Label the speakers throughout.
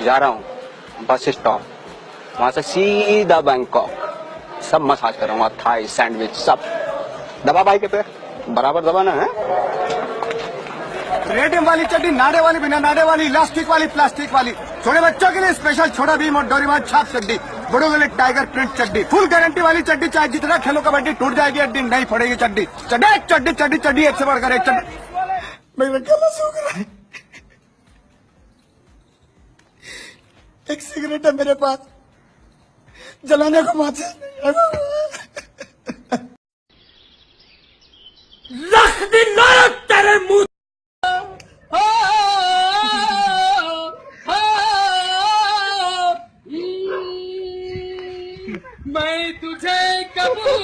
Speaker 1: जा रहा हूँ बस स्टॉप, वहां से सीधा बैंकॉक। सब मसाज करूंगा, थाई सैंडविच सब। दबा भाई के पे बराबर दबाना है।
Speaker 2: रेडियम वाली चड्डी, नाड़े वाली, बिना नाड़े वाली, इलास्टिक वाली, प्लास्टिक वाली, छोटे बच्चों के लिए स्पेशल छोटा भीम और डोरेमोन छाप चड्डी, बड़ों के लिए टाइगर प्रिंट चड्डी, फुल गारंटी वाली चड्डी। चाहे जितना खेलो कबड्डी, टूट जाएगी हड्डी, नहीं पड़ेगी चड्डी। चड्डी चड्डी चड्डी चड्डी, एक से बढ़कर एक चड्डी। मेरा गला सूख रहा है, एक सिगरेट है मेरे पास, जलाने को माथे
Speaker 3: रख दी नायक तेरे मुंह। मैं तुझे कबूल,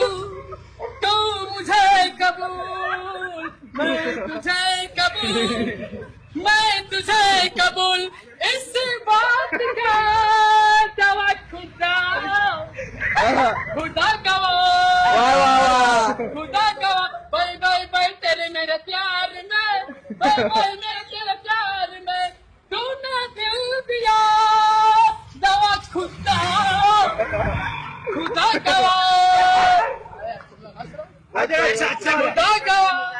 Speaker 3: तू मुझे कबूल, मैं तुझे कबूल, मैं तुझे कबूल, इस बात का दावा खुदा, खुदा गवाह, खुदा गवाह। बाय बाय बाय तेरे मेरे प्यार में, बाय बाय मेरे तेरे प्यार में, तूने दिल दिया दावा खुदा, खुदा गवाह, खुदा गवाह।